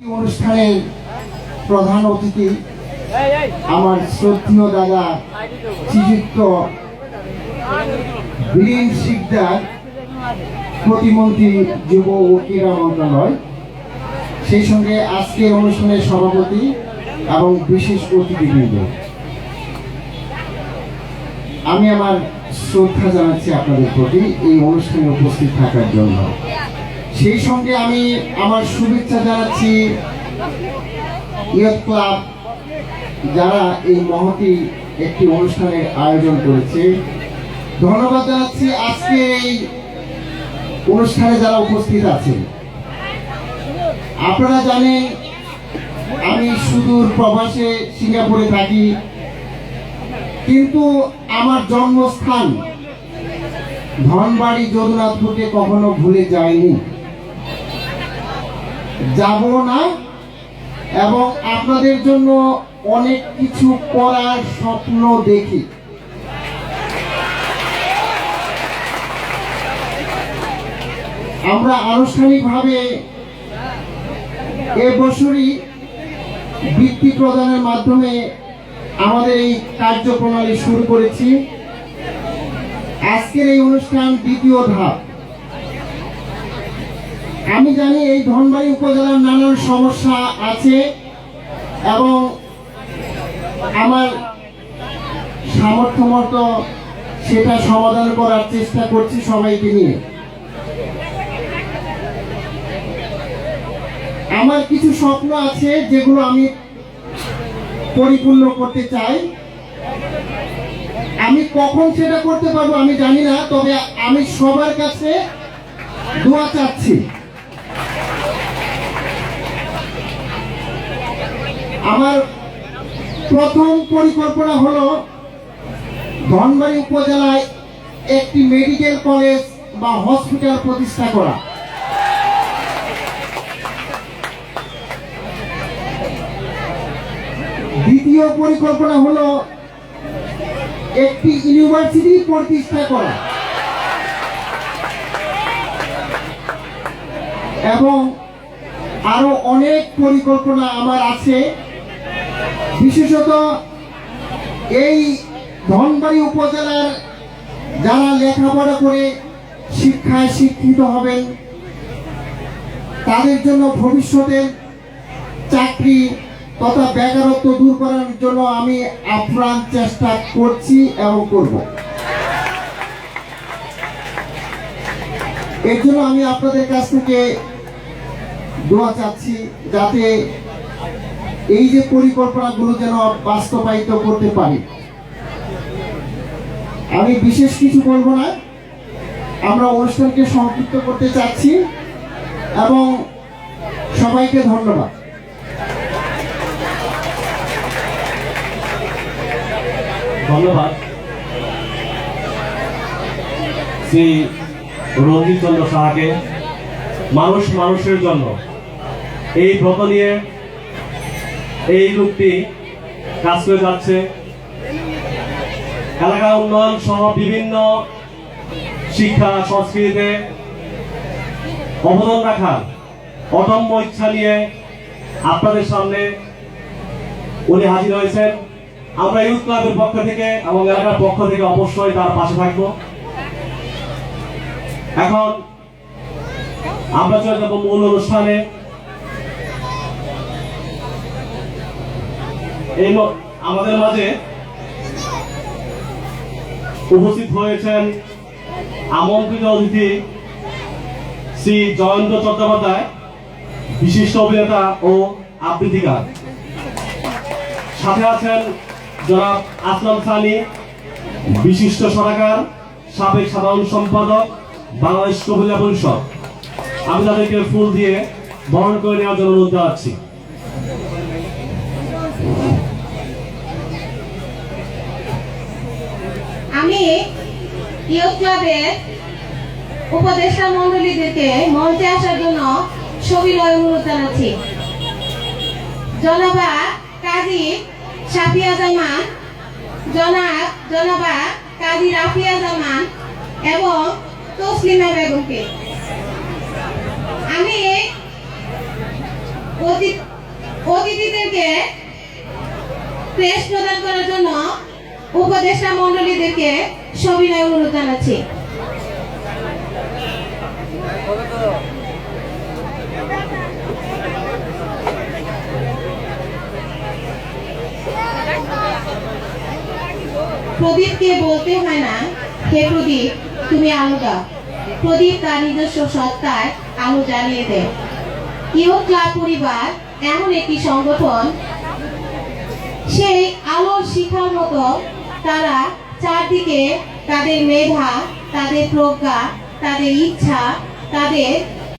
অনুষ্ঠানের প্রধান অতিথি আমার শ্রদ্ধেয় দাদা শ্রীযুক্ত বীরেন শিকদার, প্রতিমন্ত্রী যুব ও ক্রীড়া মন্ত্রণালয়, সেই সঙ্গে আজকের অনুষ্ঠানের সভাপতি এবং বিশেষ অতিথিবৃন্দ, আমি আমার শ্রদ্ধা জানাচ্ছি আপনাদের প্রতি এই অনুষ্ঠানে উপস্থিত থাকার জন্য। সেই সঙ্গে আমি আমার শুভেচ্ছা জানাচ্ছি ইয়ুথ ক্লাব, যারা এই মহতি একটি অনুষ্ঠানের আয়োজন করেছে। ধন্যবাদ জানাচ্ছি আজকে এই অনুষ্ঠানে যারা উপস্থিত আছেন। আপনারা জানেন আমি সুদূর প্রবাসে সিঙ্গাপুরে থাকি, কিন্তু আমার জন্মস্থান ধনবাড়ি যদুনাথপুরকে কখনো ভুলে যায়নি, যাব না, এবং আপনাদের জন্য অনেক কিছু করার স্বপ্ন দেখি। আমরা আনুষ্ঠানিকভাবে এবছরই বৃত্তি প্রদানের মাধ্যমে আমাদের এই কার্যপ্রণালী শুরু করেছি। আজকের এই অনুষ্ঠান দ্বিতীয় ধাপ। আমি জানি এই ধনবাড়ি উপজেলার নানান সমস্যা আছে এবং আমার সামর্থ্য মতো সেটা সমাধান করার চেষ্টা করছি সবাইকে নিয়ে। আমার কিছু স্বপ্ন আছে যেগুলো আমি পরিপূর্ণ করতে চাই। আমি কখন সেটা করতে পারবো আমি জানি না, তবে আমি সবার কাছে দোয়া চাচ্ছি। আমার প্রথম পরিকল্পনা হলো ধনবাড়ি উপজেলায় একটি মেডিকেল কলেজ বা হসপিটাল প্রতিষ্ঠা করা। দ্বিতীয় পরিকল্পনা হলো একটি ইউনিভার্সিটি প্রতিষ্ঠা করা এবং আরো অনেক পরিকল্পনা আমার আছে। বিশেষত এই ধনবাড়ি উপজেলার যারা লেখাপড়া করে শিক্ষায় শিক্ষিত হবেন, তাদের জন্য ভবিষ্যতে চাকরি তথা বেকারত্ব দূর করার জন্য আমি আপ্রাণ চেষ্টা করছি এবং করব। এর জন্য আমি আপনাদের কাছ থেকে দোয়া চাচ্ছি, যাতে এই যে পরিকল্পনাগুলো যেন বাস্তবায়িত করতে পারি। আমি বিশেষ কিছু বলবো না, আমরা অনুষ্ঠানকে সংক্ষিপ্ত করতে চাচ্ছি এবং সবাইকে ধন্যবাদ। ধন্যবাদ শ্রী রঞ্জিত চন্দ্র সাহাকে। মানুষ মানুষের জন্য এই ব্রত নিয়ে এই লোকটি কাজ করে যাচ্ছে। এলাকা উন্নয়ন সহ বিভিন্ন শিক্ষা সংস্কৃতিতে অবদান রাখার অদম্য ইচ্ছা নিয়ে আপনাদের সামনে উনি হাজির হয়েছেন। আমরা ইউথ ক্লাবের পক্ষ থেকে এবং এলাকার পক্ষ থেকে অবশ্যই তার পাশে থাকবো। এখন আমরা চলে যাব মূল অনুষ্ঠানে। এই আমাদের মাঝে উপস্থিত হয়েছেন আমন্ত্রিত অতিথি শ্রী জয়েন্দ্র চট্টোপাধ্যায়, বিশিষ্ট অভিনেতা ও আবৃত্তিকার। সাথে আছেন জনাব আসলাম সানি, বিশিষ্ট সরকার, সাবেক সাধারণ সম্পাদক, বাংলাদেশ মহিলা পরিষদ। আমি তাদেরকে ফুল দিয়ে বরণ করে নেওয়ার জন্য অনুরোধ জানাচ্ছি। আমি ইয়ুথ ক্লাবের উপদেষ্টা মন্ডলীদেরকে মঞ্চে আসার জন্য সবিনয় অনুরোধ জানাচ্ছি। জনাবা কাজী সাফিয়া জামান, জনাবা কাজী রাফিয়া জামান এবং তসলিমা বেগমকে। আমি অতিথিদেরকে ক্রেস্ট প্রদান করার জন্য উপদেষ্টা মণ্ডলীদেরকে সবিনয় অনুরোধ জানাচ্ছি। প্রদীপকে বলতে হয় না, হে প্রদীপ তুমি আলো দাও। প্রদীপ তার নিজস্ব সত্তায় আলো জ্বালিয়ে দেয়। ইয়ুথ ক্লাব পরিবার এমন একটি সংগঠন, সেই আলোর শিখার মতো তারা চারদিকে তাদের মেধা, তাদের প্রজ্ঞা, তাদের ইচ্ছা, তাদের